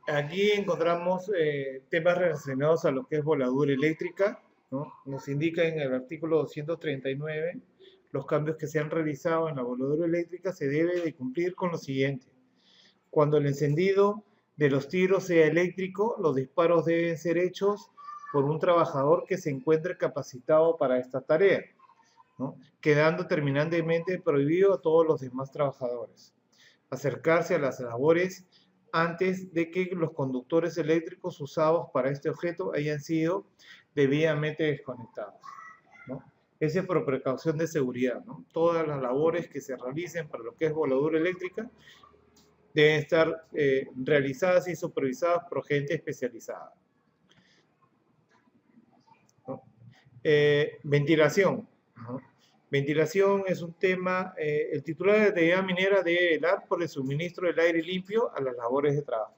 Aquí encontramos temas relacionados a lo que es voladura eléctrica, ¿no? Nos indica en el artículo 239 los cambios que se han realizado en la voladura eléctrica se debe de cumplir con lo siguiente. Cuando el encendido de los tiros sea eléctrico, los disparos deben ser hechos por un trabajador que se encuentre capacitado para esta tarea, ¿no? Quedando terminantemente prohibido a todos los demás trabajadores acercarse a las labores antes de que los conductores eléctricos usados para este objeto hayan sido debidamente desconectados, ¿no? Ese es por precaución de seguridad, ¿no? Todas las labores que se realicen para lo que es voladura eléctrica deben estar realizadas y supervisadas por gente especializada, ¿no? Ventilación, ¿no? Ventilación es un tema, el titular de actividad minera debe velar por el suministro del aire limpio a las labores de trabajo,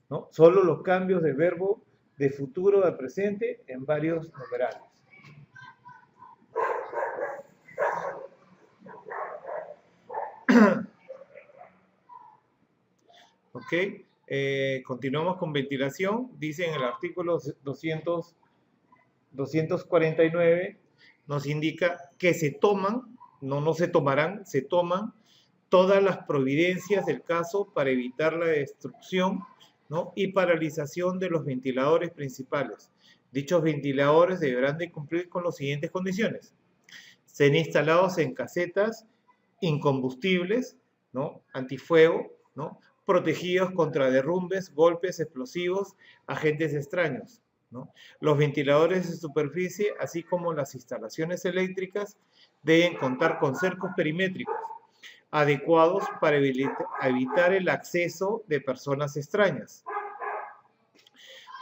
¿no? Solo los cambios de verbo de futuro a presente en varios numerales. ¿Ok? Continuamos con ventilación. Dice en el artículo 249, nos indica que se toman, no se tomarán, se toman todas las providencias del caso para evitar la destrucción, ¿no? Y paralización de los ventiladores principales. Dichos ventiladores deberán de cumplir con las siguientes condiciones. Ser instalados en casetas incombustibles, ¿no? Antifuego, ¿no? Protegidos contra derrumbes, golpes, explosivos, agentes extraños, ¿no? Los ventiladores de superficie, así como las instalaciones eléctricas, deben contar con cercos perimétricos adecuados para evitar el acceso de personas extrañas.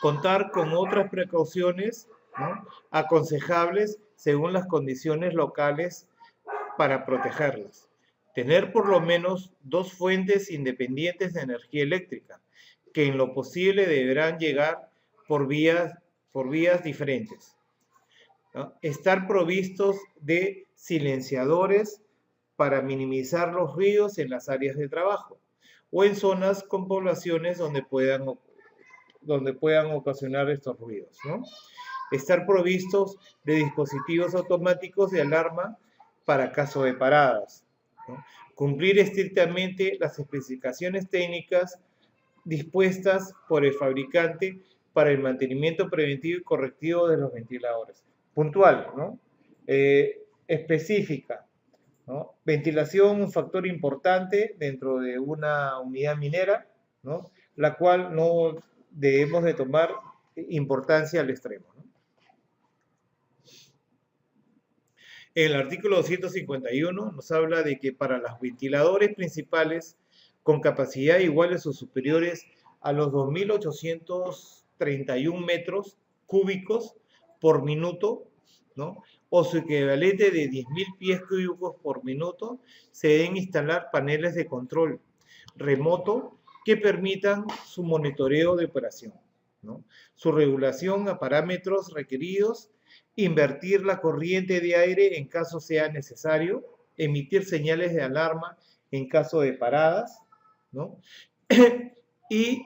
Contar con otras precauciones, ¿no? Aconsejables según las condiciones locales para protegerlas. Tener por lo menos dos fuentes independientes de energía eléctrica, que en lo posible deberán llegar por vías diferentes, ¿no? Estar provistos de silenciadores para minimizar los ruidos en las áreas de trabajo o en zonas con poblaciones donde puedan ocasionar estos ruidos, ¿no? Estar provistos de dispositivos automáticos de alarma para caso de paradas, ¿no? Cumplir estrictamente las especificaciones técnicas dispuestas por el fabricante para el mantenimiento preventivo y correctivo de los ventiladores. Puntual, ¿no? Específica, ¿no? Ventilación, un factor importante dentro de una unidad minera, ¿no? La cual no debemos de tomar importancia al extremo, ¿no? El artículo 251 nos habla de que para los ventiladores principales con capacidad iguales o superiores a los 2.831 metros cúbicos por minuto, ¿no? O su equivalente de 10.000 pies cúbicos por minuto, se deben instalar paneles de control remoto que permitan su monitoreo de operación, ¿no? Su regulación a parámetros requeridos, invertir la corriente de aire en caso sea necesario, emitir señales de alarma en caso de paradas, ¿no? Y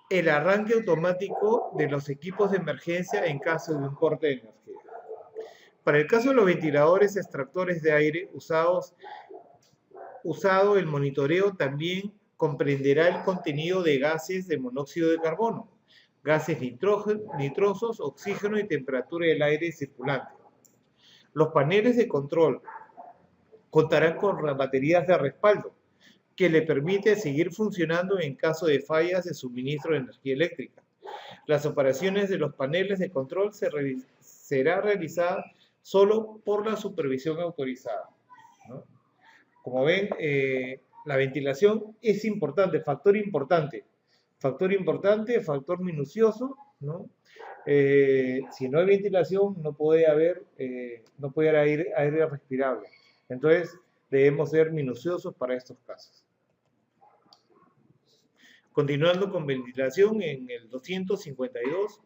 el arranque automático de los equipos de emergencia en caso de un corte de energía. Para el caso de los ventiladores extractores de aire usado el monitoreo también comprenderá el contenido de gases de monóxido de carbono, gases nitrosos, oxígeno y temperatura del aire circulante. Los paneles de control contarán con baterías de respaldo que le permite seguir funcionando en caso de fallas de suministro de energía eléctrica. Las operaciones de los paneles de control será realizada solo por la supervisión autorizada, ¿no? Como ven, la ventilación es importante, factor importante, factor minucioso, ¿no? Si no hay ventilación, no puede haber aire respirable. Entonces, debemos ser minuciosos para estos casos. Continuando con ventilación, en el 252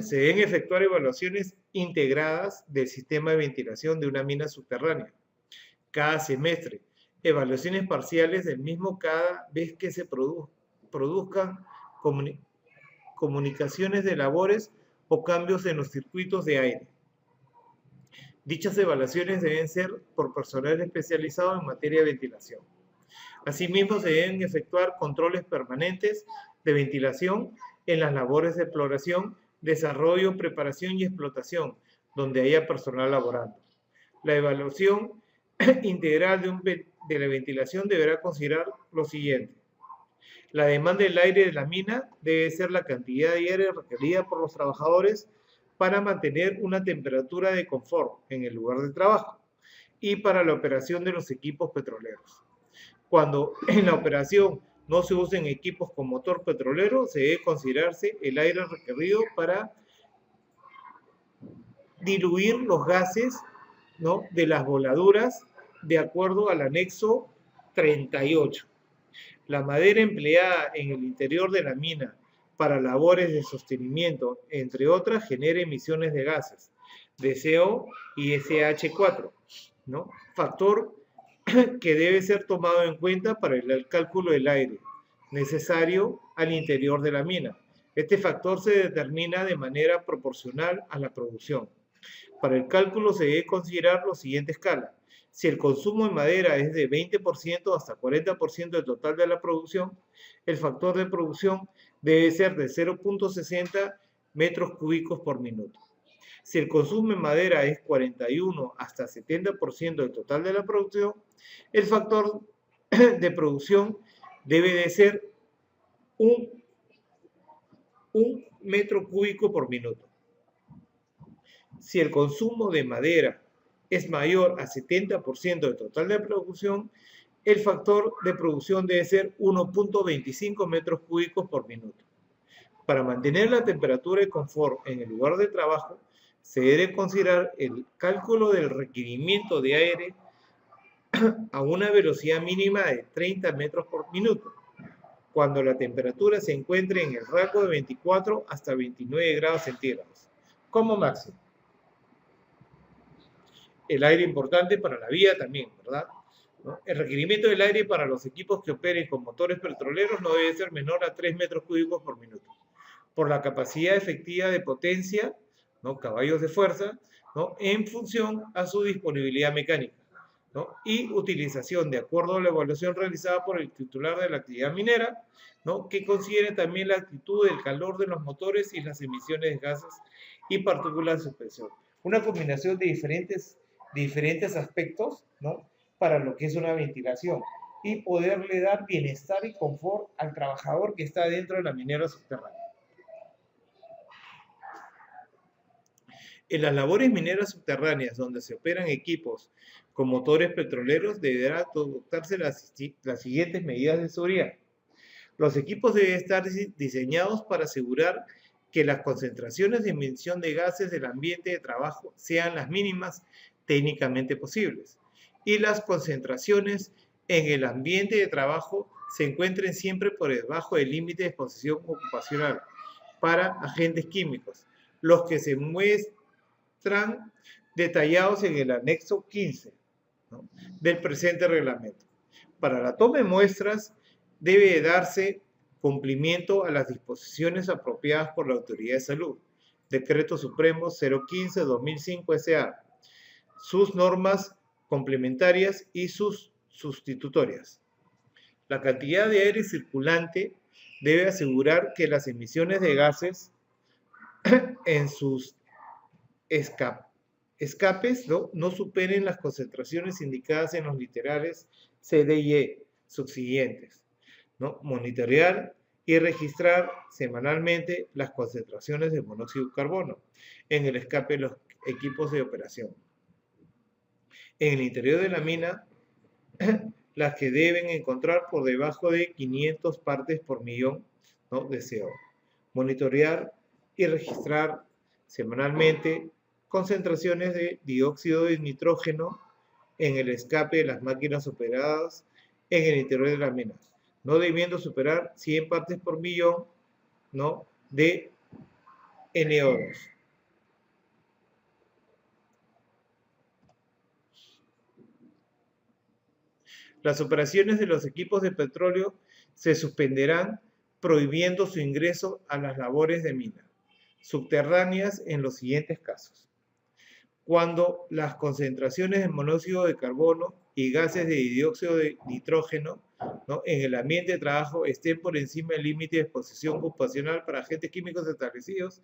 se deben efectuar evaluaciones integradas del sistema de ventilación de una mina subterránea cada semestre, evaluaciones parciales del mismo cada vez que se produzcan comunicaciones de labores o cambios en los circuitos de aire. Dichas evaluaciones deben ser por personal especializado en materia de ventilación. Asimismo, se deben efectuar controles permanentes de ventilación en las labores de exploración, desarrollo, preparación y explotación, donde haya personal laborando. La evaluación integral de la ventilación deberá considerar lo siguiente. La demanda del aire de la mina debe ser la cantidad de aire requerida por los trabajadores para mantener una temperatura de confort en el lugar de trabajo y para la operación de los equipos petroleros. Cuando en la operación no se usen equipos con motor petrolero, se debe considerarse el aire requerido para diluir los gases, ¿no?, de las voladuras de acuerdo al anexo 38. La madera empleada en el interior de la mina para labores de sostenimiento, entre otras, genera emisiones de gases de CO y SH4, ¿no? Factor que debe ser tomado en cuenta para el cálculo del aire necesario al interior de la mina. Este factor se determina de manera proporcional a la producción. Para el cálculo se debe considerar la siguiente escala. Si el consumo de madera es de 20% hasta 40% del total de la producción, el factor de producción debe ser de 0.60 metros cúbicos por minuto. Si el consumo de madera es 41 hasta 70% del total de la producción, el factor de producción debe de ser un metro cúbico por minuto. Si el consumo de madera es mayor a 70% del total de producción, el factor de producción debe ser 1.25 metros cúbicos por minuto. Para mantener la temperatura de confort en el lugar de trabajo, se debe considerar el cálculo del requerimiento de aire a una velocidad mínima de 30 metros por minuto, cuando la temperatura se encuentre en el rango de 24 hasta 29 grados centígrados, como máximo. El aire importante para la vida también, ¿verdad? ¿No? El requerimiento del aire para los equipos que operen con motores petroleros no debe ser menor a 3 metros cúbicos por minuto, por la capacidad efectiva de potencia, ¿no?, caballos de fuerza, ¿no?, en función a su disponibilidad mecánica, ¿no?, y utilización, de acuerdo a la evaluación realizada por el titular de la actividad minera, ¿no?, que considere también la actitud del calor de los motores y las emisiones de gases y partículas de suspensión. Una combinación de diferentes aspectos, ¿no?, para lo que es una ventilación y poderle dar bienestar y confort al trabajador que está dentro de la minera subterránea. En las labores mineras subterráneas donde se operan equipos con motores petroleros deberá adoptarse las siguientes medidas de seguridad. Los equipos deben estar diseñados para asegurar que las concentraciones de emisión de gases del ambiente de trabajo sean las mínimas técnicamente posibles y las concentraciones en el ambiente de trabajo se encuentren siempre por debajo del límite de exposición ocupacional para agentes químicos, los que se muestran detallados en el anexo 15, ¿no?, del presente reglamento. Para la toma de muestras debe darse cumplimiento a las disposiciones apropiadas por la Autoridad de Salud, Decreto Supremo 015-2005 SA, sus normas complementarias y sus sustitutorias. La cantidad de aire circulante debe asegurar que las emisiones de gases en sus escapes no superen las concentraciones indicadas en los literales C, D y E subsiguientes, ¿no? Monitorear y registrar semanalmente las concentraciones de monóxido de carbono en el escape de los equipos de operación. En el interior de la mina, las que deben encontrar por debajo de 500 partes por millón, ¿no?, de CO. Monitorear y registrar semanalmente concentraciones de dióxido de nitrógeno en el escape de las máquinas operadas en el interior de la mina, no debiendo superar 100 partes por millón, ¿no?, de NO2. Las operaciones de los equipos de petróleo se suspenderán prohibiendo su ingreso a las labores de mina subterráneas en los siguientes casos: cuando las concentraciones de monóxido de carbono y gases de dióxido de nitrógeno, ¿no?, en el ambiente de trabajo estén por encima del límite de exposición ocupacional para agentes químicos establecidos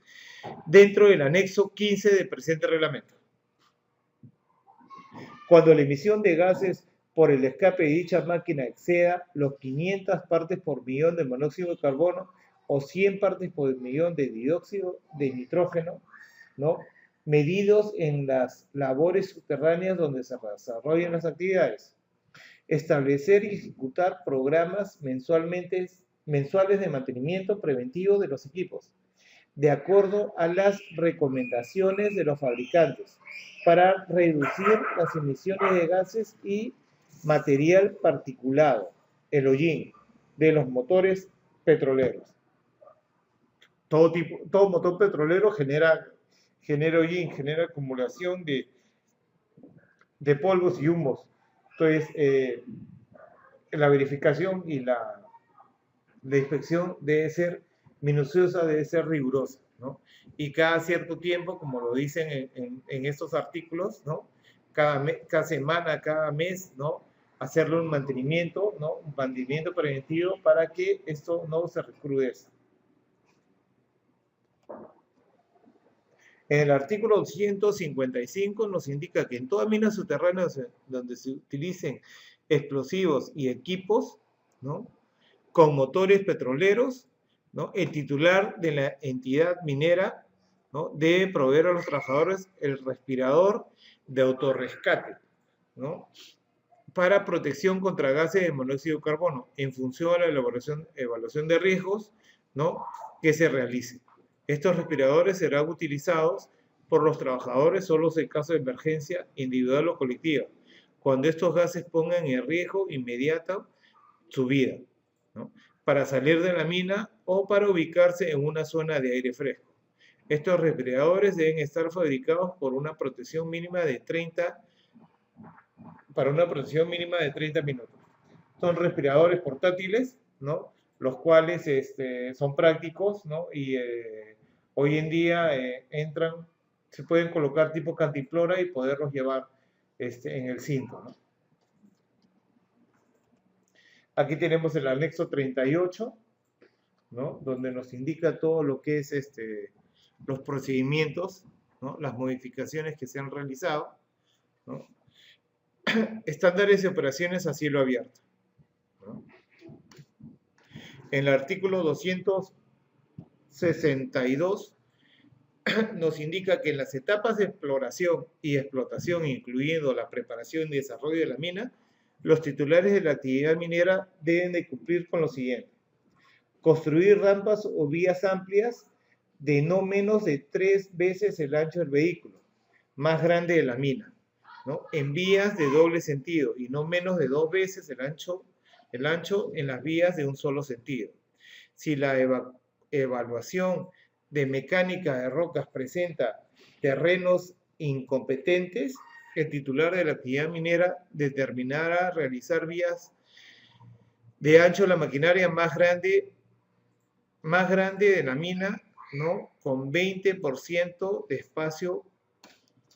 dentro del anexo 15 del presente reglamento. Cuando la emisión de gases por el escape de dicha máquina exceda los 500 partes por millón de monóxido de carbono o 100 partes por millón de dióxido de nitrógeno, ¿no?, medidos en las labores subterráneas donde se desarrollan las actividades. Establecer y ejecutar programas mensuales de mantenimiento preventivo de los equipos, de acuerdo a las recomendaciones de los fabricantes, para reducir las emisiones de gases y material particulado, el hollín, de los motores petroleros. Todo motor petrolero genera hollín, genera acumulación de polvos y humos. Entonces, la verificación y la inspección debe ser minuciosa, debe ser rigurosa, ¿no? Y cada cierto tiempo, como lo dicen en estos artículos, ¿no?, cada semana, cada mes, ¿no?, hacerle un mantenimiento, ¿no?, un mantenimiento preventivo para que esto no se recrudezca. En el artículo 255 nos indica que en todas minas subterráneas donde se utilicen explosivos y equipos, ¿no?, con motores petroleros, ¿no?, el titular de la entidad minera, ¿no?, debe proveer a los trabajadores el respirador de autorrescate, ¿no?, para protección contra gases de monóxido de carbono, en función a la evaluación de riesgos, ¿no?, que se realice. Estos respiradores serán utilizados por los trabajadores solo en caso de emergencia individual o colectiva, cuando estos gases pongan en riesgo inmediato su vida, ¿no?, para salir de la mina o para ubicarse en una zona de aire fresco. Estos respiradores deben estar fabricados para una protección mínima de 30 minutos. Son respiradores portátiles, ¿no?, los cuales son prácticos, ¿no?, y hoy en día se pueden colocar tipo cantimplora y poderlos llevar en el cinto, ¿no? Aquí tenemos el anexo 38, ¿no?, donde nos indica todo lo que es los procedimientos, ¿no?, las modificaciones que se han realizado, ¿no? Estándares de operaciones a cielo abierto, ¿no? En el artículo 262 nos indica que en las etapas de exploración y explotación, incluyendo la preparación y desarrollo de la mina, los titulares de la actividad minera deben de cumplir con lo siguiente: construir rampas o vías amplias de no menos de 3 veces el ancho del vehículo más grande de la mina, ¿no?, en vías de doble sentido y no menos de 2 veces el ancho en las vías de un solo sentido. Si la evaluación de mecánica de rocas presenta terrenos incompetentes, el titular de la actividad minera determinará realizar vías de ancho de la maquinaria más grande de la mina, ¿no?, con 20% de espacio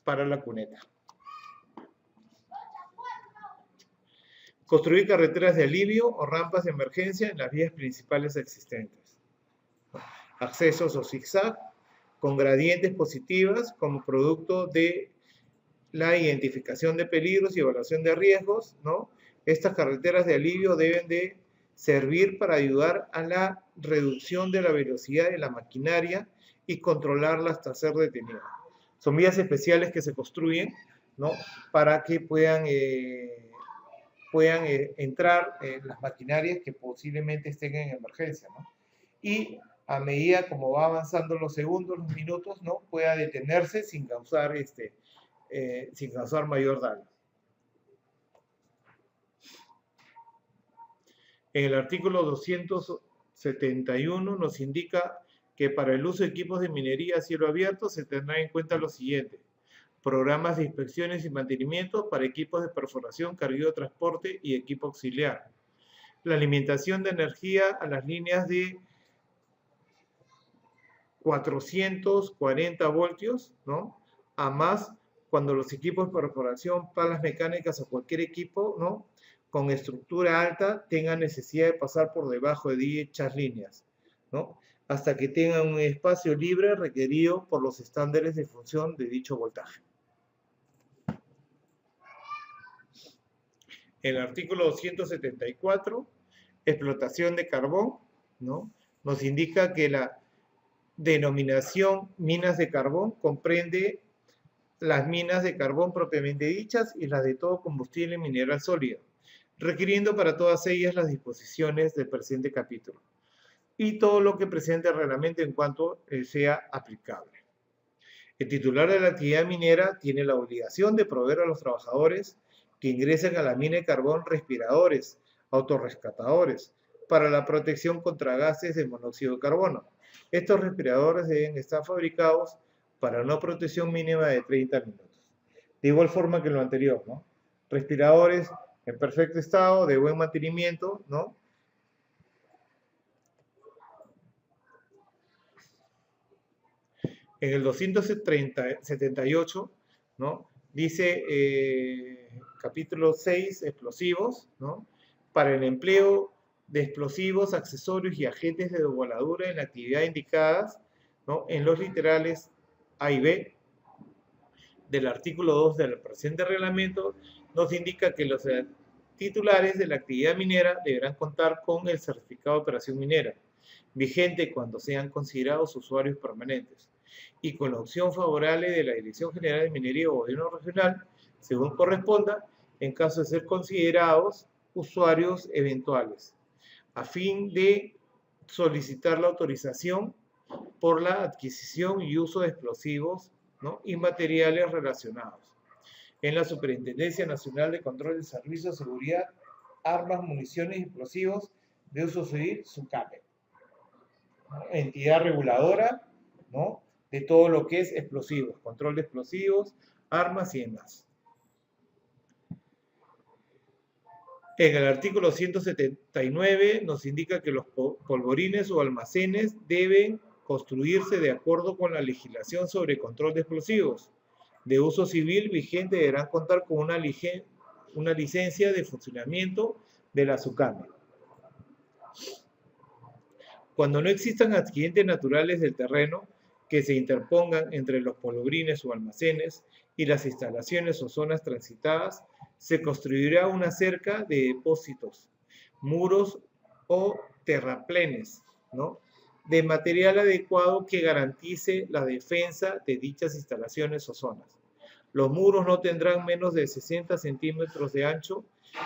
para la cuneta. Construir carreteras de alivio o rampas de emergencia en las vías principales existentes. Accesos o zigzag con gradientes positivas como producto de la identificación de peligros y evaluación de riesgos, ¿no? Estas carreteras de alivio deben de servir para ayudar a la reducción de la velocidad de la maquinaria y controlarla hasta ser detenida. Son vías especiales que se construyen, ¿no?, para que puedan entrar las maquinarias que posiblemente estén en emergencia, ¿no? Y a medida como va avanzando los segundos, los minutos, ¿no?, pueda detenerse sin causar mayor daño. En el artículo 271 nos indica que para el uso de equipos de minería a cielo abierto se tendrá en cuenta lo siguiente: programas de inspecciones y mantenimiento para equipos de perforación, cargueo, transporte y equipo auxiliar. La alimentación de energía a las líneas de 440 voltios, ¿no? A más cuando los equipos de perforación, palas mecánicas o cualquier equipo, ¿no?, con estructura alta tengan necesidad de pasar por debajo de dichas líneas, ¿no?, hasta que tengan un espacio libre requerido por los estándares de función de dicho voltaje. El artículo 274, explotación de carbón, ¿no?, nos indica que la denominación minas de carbón comprende las minas de carbón propiamente dichas y las de todo combustible mineral sólido, requiriendo para todas ellas las disposiciones del presente capítulo y todo lo que presente el reglamento en cuanto sea aplicable. El titular de la actividad minera tiene la obligación de proveer a los trabajadores que ingresen a la mina de carbón respiradores, autorrescatadores, para la protección contra gases de monóxido de carbono. Estos respiradores deben estar fabricados para una protección mínima de 30 minutos. De igual forma que lo anterior, ¿no? Respiradores en perfecto estado, de buen mantenimiento, ¿no? En el 278, ¿no?, dice, capítulo 6, explosivos, ¿no?, para el empleo de explosivos, accesorios y agentes de voladura en la actividad indicadas, ¿no?, en los literales A y B del artículo 2 del presente reglamento, nos indica que los titulares de la actividad minera deberán contar con el certificado de operación minera, vigente cuando sean considerados usuarios permanentes, y con la opción favorable de la Dirección General de Minería o Gobierno Regional, según corresponda, en caso de ser considerados usuarios eventuales, a fin de solicitar la autorización por la adquisición y uso de explosivos, ¿no?, y materiales relacionados en la Superintendencia Nacional de Control de Servicios de Seguridad, Armas, Municiones y Explosivos de Uso Civil, SUCAME, ¿no?, entidad reguladora, ¿no?, de todo lo que es explosivos, control de explosivos, armas y demás. En el artículo 179 nos indica que los polvorines o almacenes deben construirse de acuerdo con la legislación sobre control de explosivos de uso civil vigente. Deberán contar con una licencia de funcionamiento de la SUCAME. Cuando no existan accidentes naturales del terreno que se interpongan entre los polvorines o almacenes y las instalaciones o zonas transitadas, se construirá una cerca de depósitos, muros o terraplenes, ¿no?, de material adecuado que garantice la defensa de dichas instalaciones o zonas. Los muros no tendrán menos de 60 centímetros de ancho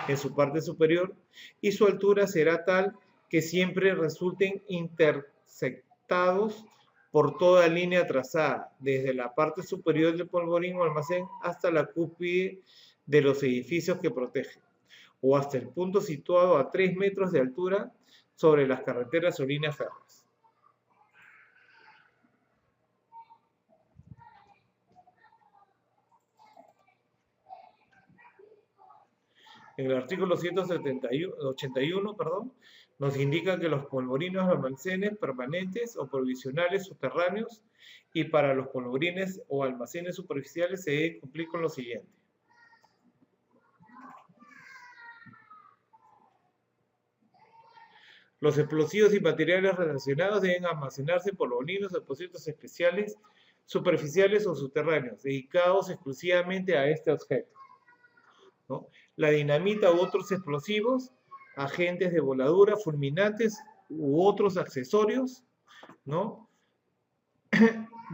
en su parte superior y su altura será tal que siempre resulten intersectados por toda línea trazada, desde la parte superior del polvorín o almacén hasta la cúspide de los edificios que protegen, o hasta el punto situado a 3 metros de altura sobre las carreteras o líneas férreas. En el artículo 181, nos indica que los polvorines o almacenes permanentes o provisionales subterráneos y para los polvorines o almacenes superficiales se debe cumplir con lo siguiente. Los explosivos y materiales relacionados deben almacenarse en polvorines o depósitos especiales, superficiales o subterráneos, dedicados exclusivamente a este objeto, ¿no? La dinamita u otros explosivos, agentes de voladura, fulminantes u otros accesorios, ¿no?,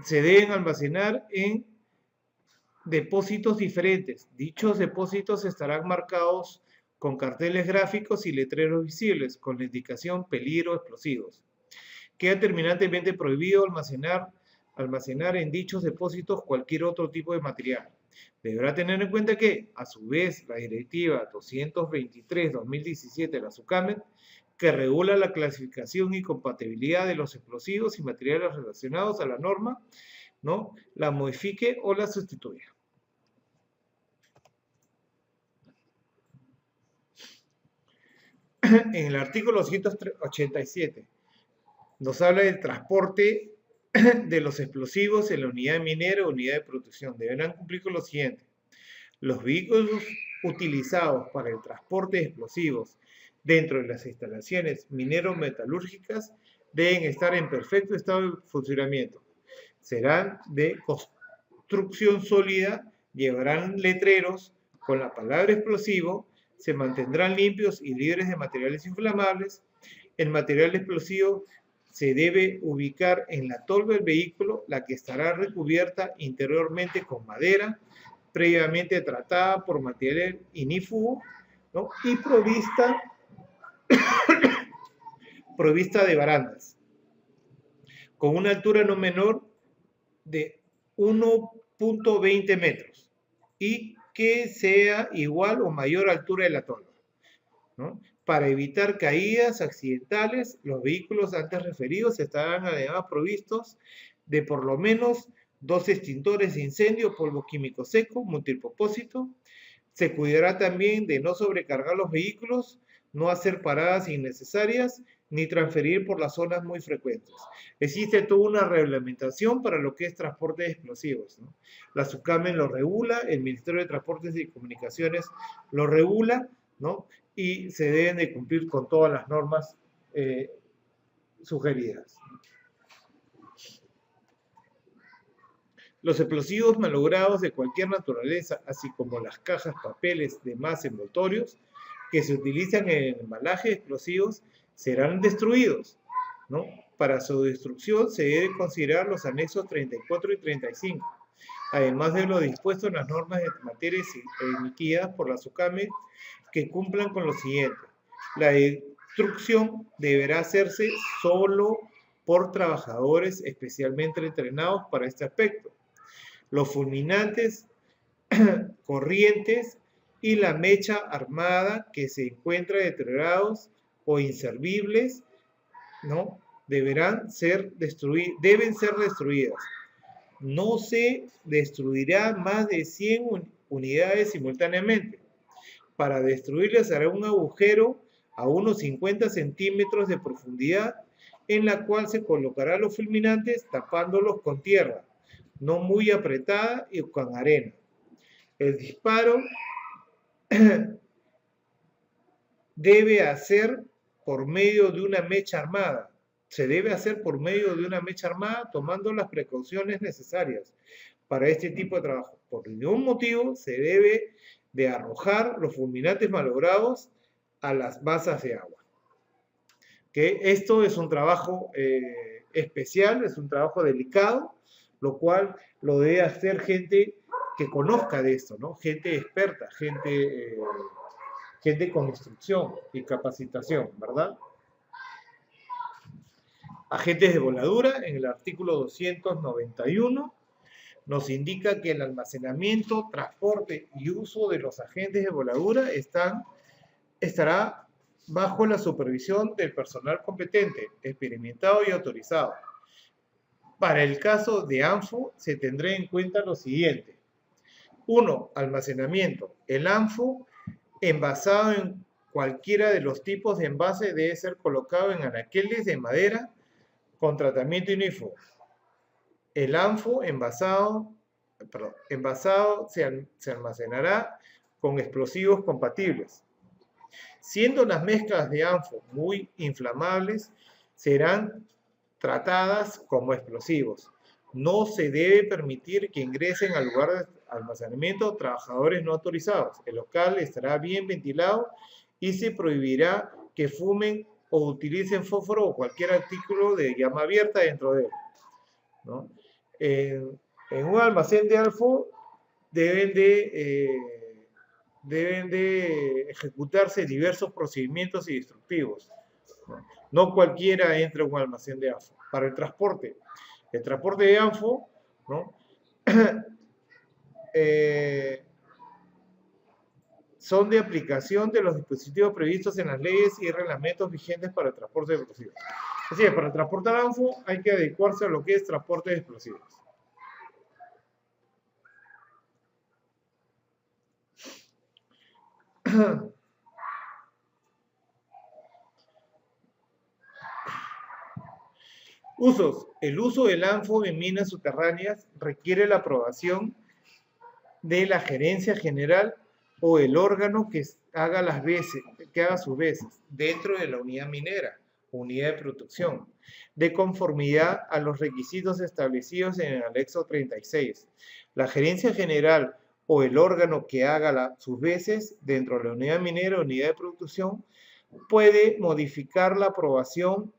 se deben almacenar en depósitos diferentes. Dichos depósitos estarán marcados con carteles gráficos y letreros visibles con la indicación peligro explosivos. Queda terminantemente prohibido almacenar en dichos depósitos cualquier otro tipo de material. Deberá tener en cuenta que, a su vez, la Directiva 223/2017 de la SUCAME, que regula la clasificación y compatibilidad de los explosivos y materiales relacionados a la norma, ¿no?, la modifique o la sustituya. en el artículo 187 nos habla del transporte de los explosivos en la unidad minera o unidad de protección. Deberán cumplir con lo siguiente. Los vehículos utilizados para el transporte de explosivos dentro de las instalaciones minero-metalúrgicas deben estar en perfecto estado de funcionamiento. Serán de construcción sólida, llevarán letreros con la palabra explosivo, se mantendrán limpios y libres de materiales inflamables. El material explosivo se debe ubicar en la tolva del vehículo, la que estará recubierta interiormente con madera, previamente tratada por material inífugo, ¿no? Y provista de barandas, con una altura no menor de 1.20 metros y que sea igual o mayor altura de la tolva, ¿no? Para evitar caídas accidentales, los vehículos antes referidos estarán además provistos de por lo menos 2 extintores de incendio, polvo químico seco, multipropósito. Se cuidará también de no sobrecargar los vehículos, no hacer paradas innecesarias, ni transferir por las zonas muy frecuentes. Existe toda una reglamentación para lo que es transporte de explosivos, ¿no? La SUCAMEN lo regula, el Ministerio de Transportes y Comunicaciones lo regula, ¿no? Y se deben de cumplir con todas las normas sugeridas. Los explosivos malogrados de cualquier naturaleza, así como las cajas, papeles, demás envoltorios que se utilizan en el embalaje de explosivos, serán destruidos, ¿no? Para su destrucción se deben considerar los anexos 34 y 35, además de lo dispuesto en las normas de materias emitidas por la SUCAME, que cumplan con lo siguiente. La destrucción deberá hacerse solo por trabajadores especialmente entrenados para este aspecto. Los fulminantes, corrientes y la mecha armada que se encuentra deteriorados o inservibles, ¿no? Deben ser destruidas. No se destruirá más de 100 unidades simultáneamente. Para destruirlas hará un agujero a unos 50 centímetros de profundidad en la cual se colocará los fulminantes tapándolos con tierra, no muy apretada y con arena. El disparo debe hacer por medio de una mecha armada. Se debe hacer por medio de una mecha armada tomando las precauciones necesarias para este tipo de trabajo. Por ningún motivo se debe de arrojar los fulminantes malogrados a las masas de agua. Que esto es un trabajo especial, es un trabajo delicado, lo cual lo debe hacer gente que conozca de esto, ¿no? Gente experta, gente con instrucción y capacitación, ¿verdad? Agentes de voladura, en el artículo 291, nos indica que el almacenamiento, transporte y uso de los agentes de voladura estará bajo la supervisión del personal competente, experimentado y autorizado. Para el caso de ANFO se tendrá en cuenta lo siguiente. 1. Almacenamiento. El ANFO envasado en cualquiera de los tipos de envase debe ser colocado en anaqueles de madera con tratamiento inífugo. El ANFO envasado se almacenará con explosivos compatibles. Siendo las mezclas de ANFO muy inflamables, serán tratadas como explosivos. No se debe permitir que ingresen al lugar de almacenamiento trabajadores no autorizados. El local estará bien ventilado y se prohibirá que fumen o utilicen fósforo o cualquier artículo de llama abierta dentro de él, ¿no? En un almacén de ANFO deben de ejecutarse diversos procedimientos y instructivos. No cualquiera entra a un almacén de ANFO. Para el transporte de ANFO, ¿no? Son de aplicación de los dispositivos previstos en las leyes y reglamentos vigentes para el transporte de explosivos. Así es, para transportar ANFO hay que adecuarse a lo que es transporte de explosivos. Usos. El uso del ANFO en minas subterráneas requiere la aprobación de la gerencia general o el órgano que haga sus veces dentro de la unidad minera, unidad de producción, de conformidad a los requisitos establecidos en el anexo 36. La gerencia general o el órgano que haga sus veces dentro de la unidad minera o unidad de producción puede modificar la aprobación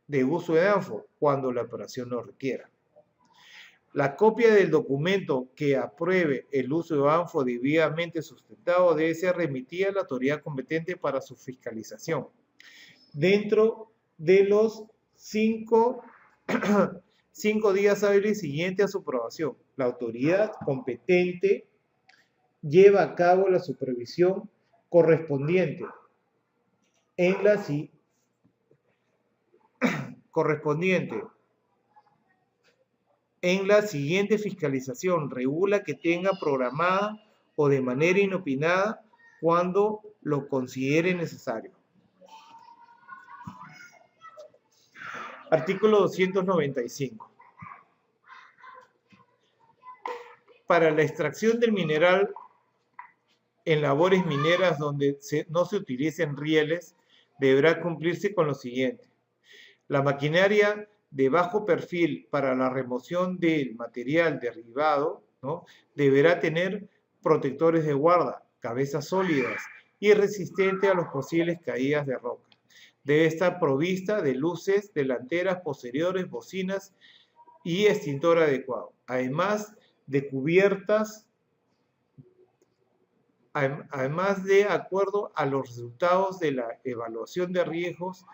de uso de ANFO cuando la operación lo requiera. La copia del documento que apruebe el uso de ANFO debidamente sustentado debe ser remitida a la autoridad competente para su fiscalización dentro de los 5 días hábiles siguientes a su aprobación. La autoridad competente lleva a cabo la supervisión correspondiente en la siguiente fiscalización. Regula que tenga programada o de manera inopinada cuando lo considere necesario. Artículo 295. Para la extracción del mineral en labores mineras donde no se utilicen rieles, deberá cumplirse con lo siguiente. La maquinaria de bajo perfil para la remoción del material derribado, ¿no?, deberá tener protectores de guarda, cabezas sólidas y resistente a las posibles caídas de roca. Debe estar provista de luces delanteras, posteriores, bocinas y extintor adecuado, además de acuerdo a los resultados de la evaluación de riesgos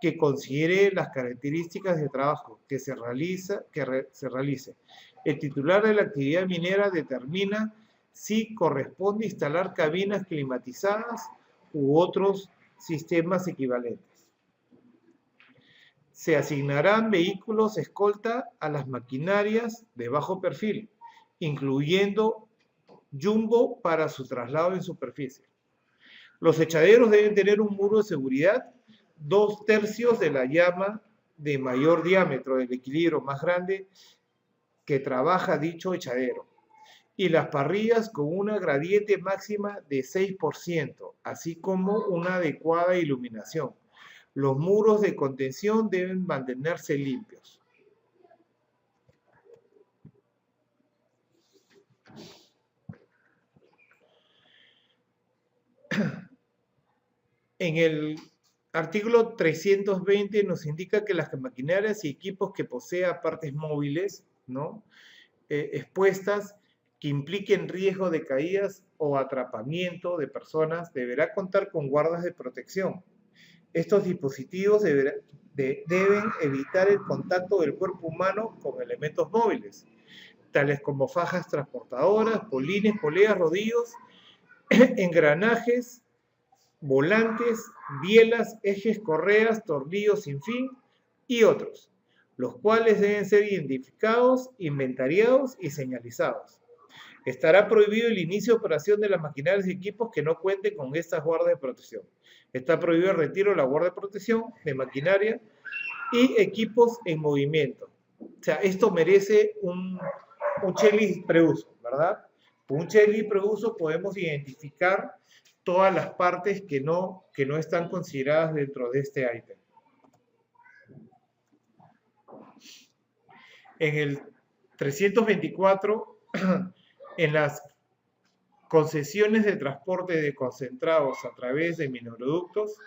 que considere las características de trabajo que se realice. El titular de la actividad minera determina si corresponde instalar cabinas climatizadas u otros sistemas equivalentes. Se asignarán vehículos escolta a las maquinarias de bajo perfil, incluyendo jumbo para su traslado en superficie. Los echaderos deben tener un muro de seguridad 2/3 de la llama de mayor diámetro del equilibrio más grande que trabaja dicho echadero, y las parrillas con una gradiente máxima de 6%, así como una adecuada iluminación. Los muros de contención deben mantenerse limpios. En el artículo 320 nos indica que las maquinarias y equipos que posea partes móviles, ¿no?, expuestas que impliquen riesgo de caídas o atrapamiento de personas deberá contar con guardas de protección. Estos dispositivos deben evitar el contacto del cuerpo humano con elementos móviles, tales como fajas transportadoras, polines, poleas, rodillos, engranajes, volantes, bielas, ejes, correas, tornillos sin fin y otros, los cuales deben ser identificados, inventariados y señalizados. Estará prohibido el inicio de operación de las maquinarias y equipos que no cuenten con estas guardas de protección. Está prohibido el retiro de la guarda de protección de maquinaria y equipos en movimiento. O sea, esto merece un checklist preuso, ¿verdad? Con un checklist preuso podemos identificar todas las partes que no están consideradas dentro de este ítem. En el 324, en las concesiones de transporte de concentrados a través de mineroductos,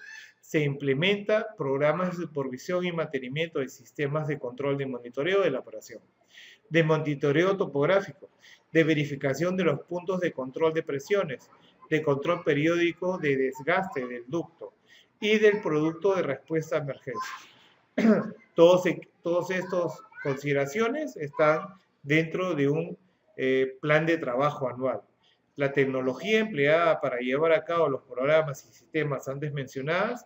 se implementa programas de supervisión y mantenimiento de sistemas de control de monitoreo de la operación, de monitoreo topográfico, de verificación de los puntos de control de presiones, de control periódico de desgaste del ducto y del producto de respuesta a emergencias. Todas estas consideraciones están dentro de un plan de trabajo anual. La tecnología empleada para llevar a cabo los programas y sistemas antes mencionados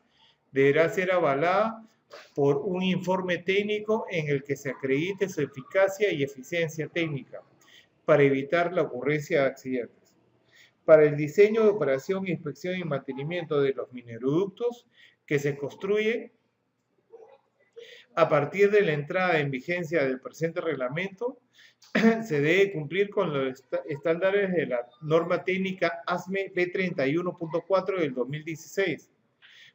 deberá ser avalada por un informe técnico en el que se acredite su eficacia y eficiencia técnica para evitar la ocurrencia de accidentes. Para el diseño de operación, inspección y mantenimiento de los mineroductos que se construyen, A partir de la entrada en vigencia del presente reglamento, se debe cumplir con los estándares de la norma técnica ASME B31.4 del 2016,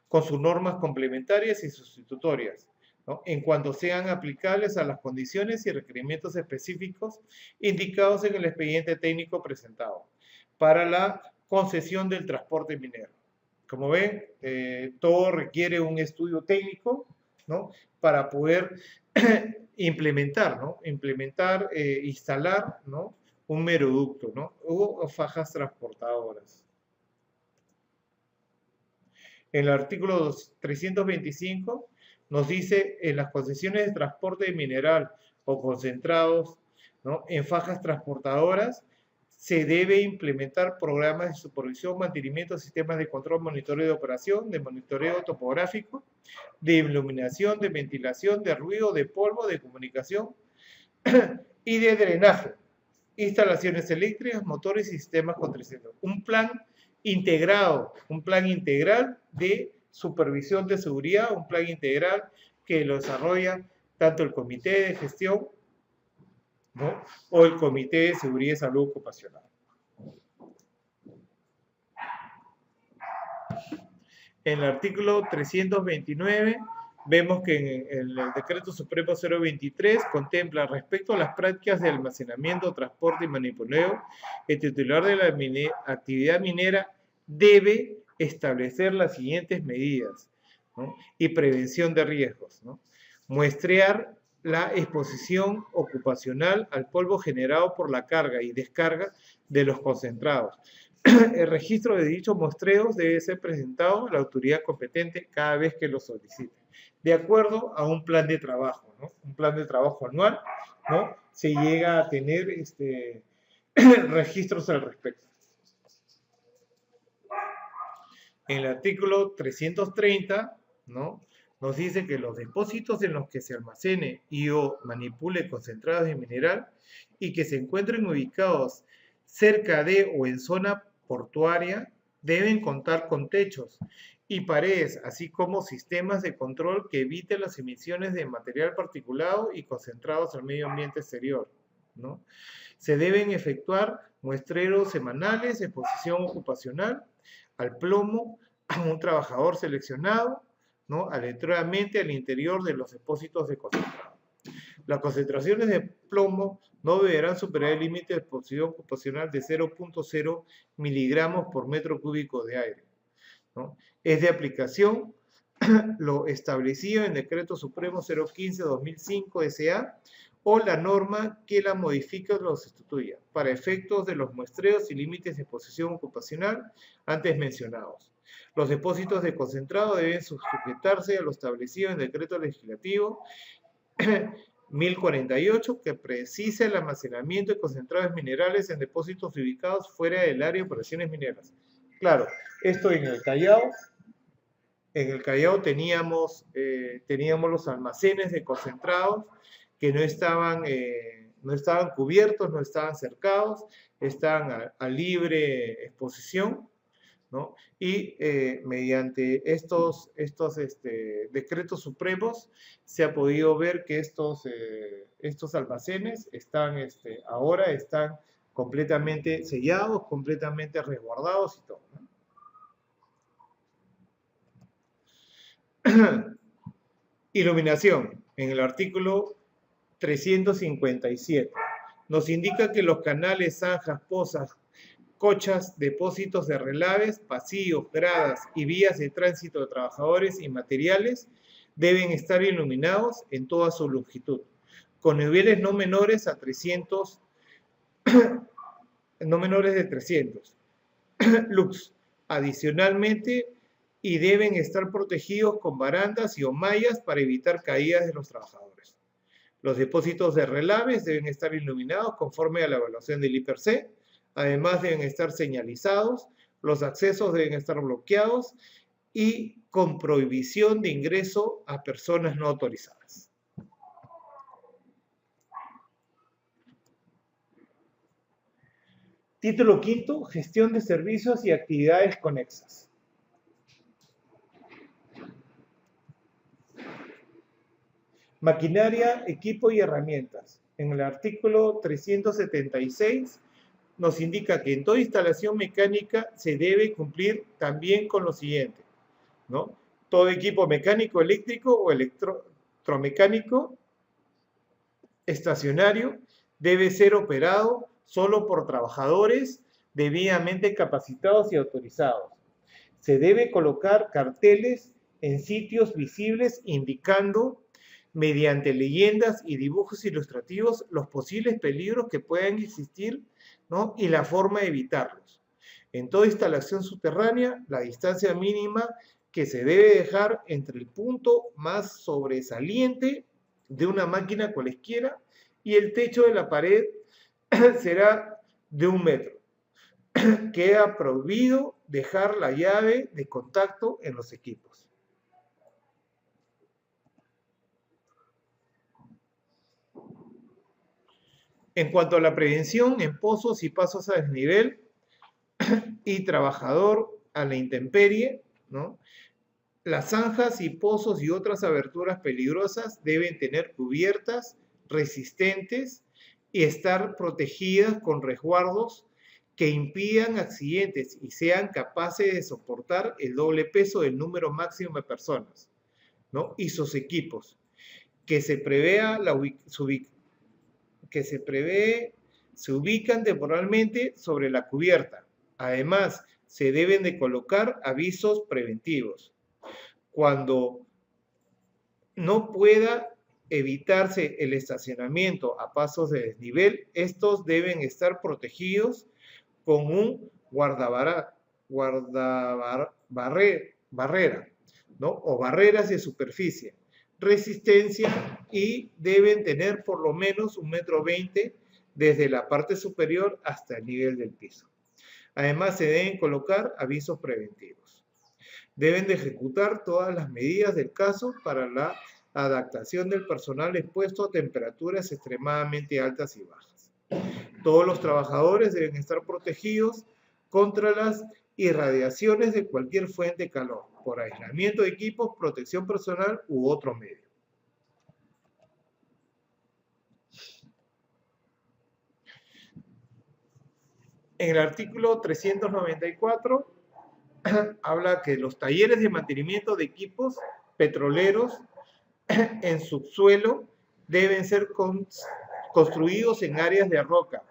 con sus normas complementarias y sustitutorias, ¿no?, en cuanto sean aplicables a las condiciones y requerimientos específicos indicados en el expediente técnico presentado para la concesión del transporte minero. Como ven, todo requiere un estudio técnico, ¿no?, para poder implementar, ¿no?, instalar, ¿no?, un meroducto, ¿no?, o fajas transportadoras. En el artículo 325 nos dice: en las concesiones de transporte de mineral o concentrados, ¿no?, en fajas transportadoras, se debe implementar programas de supervisión, mantenimiento, sistemas de control, monitoreo de operación, de monitoreo topográfico, de iluminación, de ventilación, de ruido, de polvo, de comunicación y de drenaje, instalaciones eléctricas, motores y sistemas con 300. Un plan integrado, un plan integral de supervisión de seguridad, un plan integral que lo desarrolla tanto el Comité de Gestión, ¿no?, o el Comité de Seguridad y Salud Ocupacional. En el artículo 329 vemos que en el Decreto Supremo 023 contempla: respecto a las prácticas de almacenamiento, transporte y manipuleo, el titular de la actividad minera debe establecer las siguientes medidas, ¿no?, y prevención de riesgos, ¿no? Muestrear la exposición ocupacional al polvo generado por la carga y descarga de los concentrados. El registro de dichos muestreos debe ser presentado a la autoridad competente cada vez que lo solicite, de acuerdo a un plan de trabajo, ¿no?, un plan de trabajo anual, ¿no? Se llega a tener registros al respecto. En el artículo 330, ¿no?, nos dice que los depósitos en los que se almacene y o manipule concentrados de mineral y que se encuentren ubicados cerca de o en zona portuaria deben contar con techos y paredes, así como sistemas de control que eviten las emisiones de material particulado y concentrados al medio ambiente exterior, ¿no? Se deben efectuar muestreos semanales, exposición ocupacional al plomo a un trabajador seleccionado, ¿no?, aleatoriamente al interior de los depósitos de concentrado. Las concentraciones de plomo no deberán superar el límite de exposición ocupacional de 0.0 miligramos por metro cúbico de aire, ¿no? Es de aplicación lo establecido en Decreto Supremo 015/2005 SA o la norma que la modifica o lo sustituya, para efectos de los muestreos y límites de exposición ocupacional antes mencionados. Los depósitos de concentrado deben sujetarse a lo establecido en Decreto Legislativo 1048, que precisa el almacenamiento de concentrados minerales en depósitos ubicados fuera del área de operaciones mineras. Claro, esto en el Callao. En el Callao teníamos los almacenes de concentrados que no estaban cubiertos, no estaban cercados, estaban a libre exposición, ¿no? Y mediante estos decretos supremos se ha podido ver que estos almacenes ahora están completamente sellados, completamente resguardados y todo, ¿no? Iluminación. En el artículo 357 nos indica que los canales, zanjas, pozas, cochas, depósitos de relaves, pasillos, gradas y vías de tránsito de trabajadores y materiales deben estar iluminados en toda su longitud, con niveles no menores de 300 lux. Adicionalmente, y deben estar protegidos con barandas y o mallas para evitar caídas de los trabajadores. Los depósitos de relaves deben estar iluminados conforme a la evaluación del IPRC. Además, deben estar señalizados, los accesos deben estar bloqueados y con prohibición de ingreso a personas no autorizadas. Título quinto, gestión de servicios y actividades conexas. Maquinaria, equipo y herramientas. En el artículo 376 nos indica que en toda instalación mecánica se debe cumplir también con lo siguiente, ¿no? Todo equipo mecánico, eléctrico o electromecánico estacionario debe ser operado solo por trabajadores debidamente capacitados y autorizados. Se debe colocar carteles en sitios visibles indicando mediante leyendas y dibujos ilustrativos los posibles peligros que puedan existir, ¿no? Y la forma de evitarlos. En toda instalación subterránea, la distancia mínima que se debe dejar entre el punto más sobresaliente de una máquina cualesquiera y el techo de la pared será de 1 metro. Queda prohibido dejar la llave de contacto en los equipos. En cuanto a la prevención en pozos y pasos a desnivel y trabajador a la intemperie, ¿no? Las zanjas y pozos y otras aberturas peligrosas deben tener cubiertas resistentes y estar protegidas con resguardos que impidan accidentes y sean capaces de soportar el doble peso del número máximo de personas, ¿no? Y sus equipos, que se ubican temporalmente sobre la cubierta. Además, se deben de colocar avisos preventivos. Cuando no pueda evitarse el estacionamiento a pasos de desnivel, estos deben estar protegidos con un barrera, ¿no? O barreras de superficie, resistencia, y deben tener por lo menos 1,20 m desde la parte superior hasta el nivel del piso. Además, se deben colocar avisos preventivos. Deben de ejecutar todas las medidas del caso para la adaptación del personal expuesto a temperaturas extremadamente altas y bajas. Todos los trabajadores deben estar protegidos contra las irradiaciones de cualquier fuente de calor, por aislamiento de equipos, protección personal u otro medio. En el artículo 394 habla que los talleres de mantenimiento de equipos petroleros en subsuelo deben ser construidos en áreas de roca,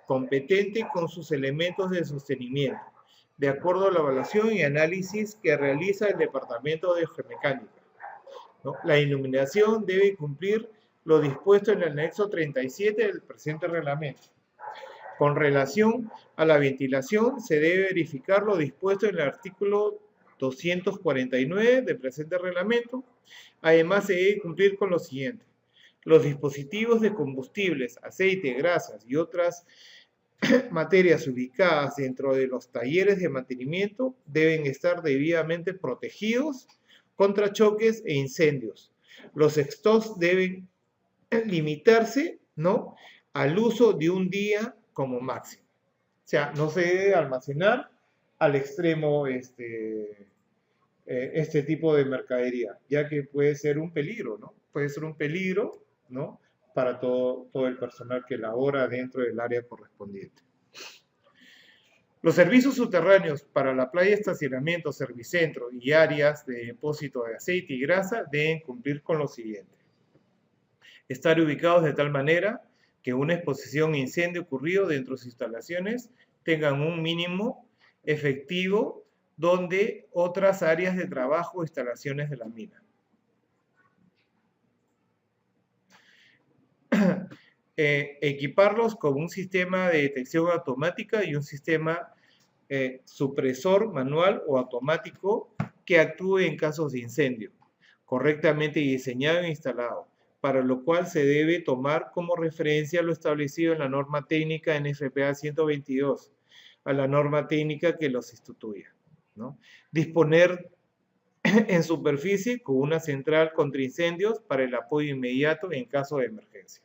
competente con sus elementos de sostenimiento, de acuerdo a la evaluación y análisis que realiza el Departamento de Geomecánica, ¿no? La iluminación debe cumplir lo dispuesto en el anexo 37 del presente reglamento. Con relación a la ventilación, se debe verificar lo dispuesto en el artículo 249 del presente reglamento. Además, se debe cumplir con lo siguiente: los dispositivos de combustibles, aceite, grasas y otras materias ubicadas dentro de los talleres de mantenimiento deben estar debidamente protegidos contra choques e incendios. Los stocks deben limitarse, ¿no?, al uso de un día como máximo. O sea, no se debe almacenar al extremo este tipo de mercadería, ya que puede ser un peligro, ¿no? Puede ser un peligro, ¿no?, para todo el personal que labora dentro del área correspondiente. Los servicios subterráneos para la playa, estacionamiento, servicentro y áreas de depósito de aceite y grasa deben cumplir con lo siguiente: estar ubicados de tal manera que una exposición e incendio ocurrido dentro de sus instalaciones tengan un mínimo efectivo donde otras áreas de trabajo o instalaciones de la mina. Equiparlos con un sistema de detección automática y un sistema supresor manual o automático que actúe en casos de incendio, correctamente diseñado e instalado, para lo cual se debe tomar como referencia lo establecido en la norma técnica NFPA 122, a la norma técnica que los instituya, ¿no? Disponer en superficie con una central contra incendios para el apoyo inmediato en caso de emergencia.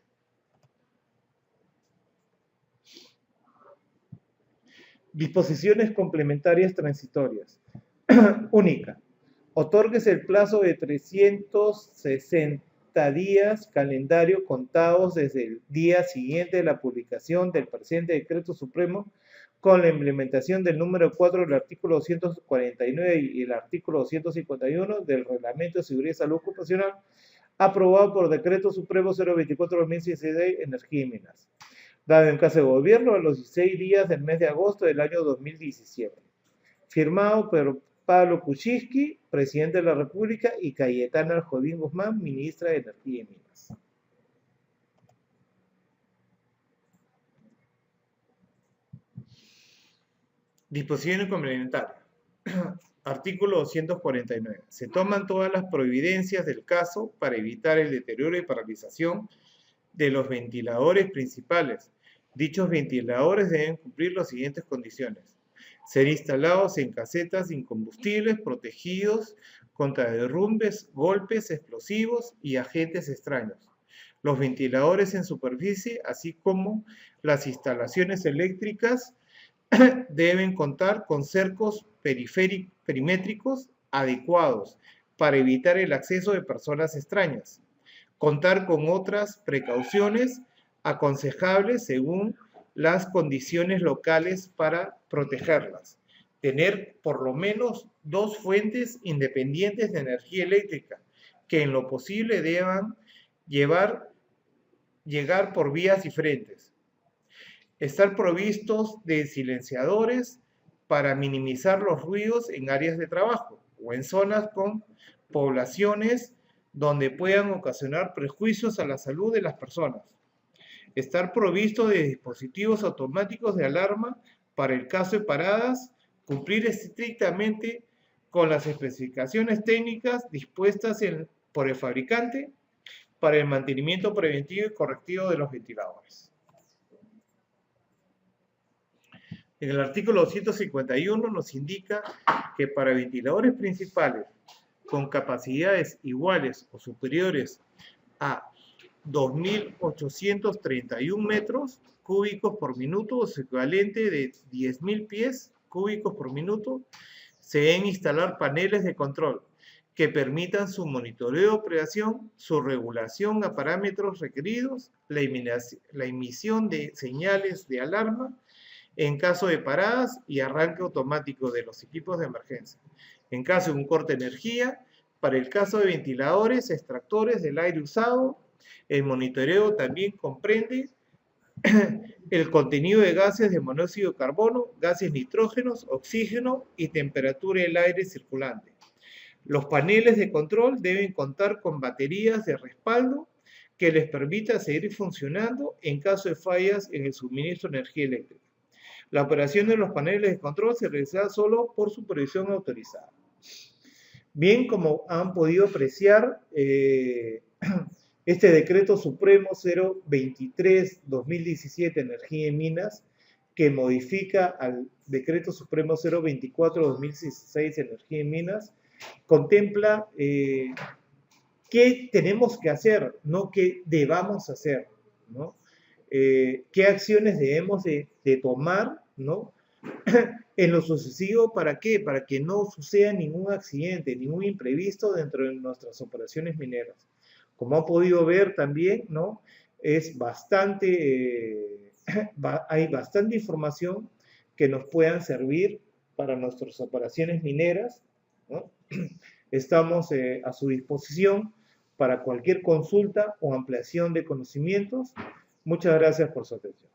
Disposiciones complementarias transitorias. Única. Otórguese el plazo de 360 90 días calendario contados desde el día siguiente de la publicación del presente decreto supremo, con la implementación del número 4 del artículo 249 y el artículo 251 del Reglamento de Seguridad y Salud Ocupacional, aprobado por Decreto Supremo 024/2016 Energía y Minas, dado en casa de gobierno a los 16 días del mes de agosto del año 2017. Firmado por Pablo Kuczynski, presidente de la República, y Cayetana Jovín Guzmán, ministra de Energía y Minas. Disposición complementaria. Artículo 249. Se toman todas las providencias del caso para evitar el deterioro y paralización de los ventiladores principales. Dichos ventiladores deben cumplir las siguientes condiciones: ser instalados en casetas incombustibles, protegidos contra derrumbes, golpes explosivos y agentes extraños. Los ventiladores en superficie, así como las instalaciones eléctricas, deben contar con cercos perimétricos adecuados para evitar el acceso de personas extrañas. Contar con otras precauciones aconsejables según las condiciones locales para protegerlas. Tener por lo menos 2 fuentes independientes de energía eléctrica que en lo posible deban llegar por vías diferentes. Estar provistos de silenciadores para minimizar los ruidos en áreas de trabajo o en zonas con poblaciones donde puedan ocasionar perjuicios a la salud de las personas. Estar provisto de dispositivos automáticos de alarma para el caso de paradas, cumplir estrictamente con las especificaciones técnicas dispuestas por el fabricante para el mantenimiento preventivo y correctivo de los ventiladores. En el artículo 251 nos indica que para ventiladores principales con capacidades iguales o superiores a 2.831 metros cúbicos por minuto, o su equivalente de 10.000 pies cúbicos por minuto, se deben instalar paneles de control que permitan su monitoreo de operación, su regulación a parámetros requeridos, la emisión de señales de alarma en caso de paradas y arranque automático de los equipos de emergencia. En caso de un corte de energía, para el caso de ventiladores, extractores del aire usado, el monitoreo también comprende el contenido de gases de monóxido de carbono, gases nitrógenos, oxígeno y temperatura del aire circulante. Los paneles de control deben contar con baterías de respaldo que les permita seguir funcionando en caso de fallas en el suministro de energía eléctrica. La operación de los paneles de control se realiza solo por supervisión autorizada. Bien, como han podido apreciar, este decreto supremo 023/2017 Energía y Minas, que modifica al decreto supremo 024/2016 Energía y Minas, contempla qué tenemos que hacer, no qué debamos hacer, ¿no? Qué acciones debemos de tomar, ¿no? En lo sucesivo, ¿para qué? Para que no suceda ningún accidente, ningún imprevisto dentro de nuestras operaciones mineras. Como han podido ver también, ¿no? Es bastante, hay bastante información que nos puedan servir para nuestras operaciones mineras, ¿no? Estamos a su disposición para cualquier consulta o ampliación de conocimientos. Muchas gracias por su atención.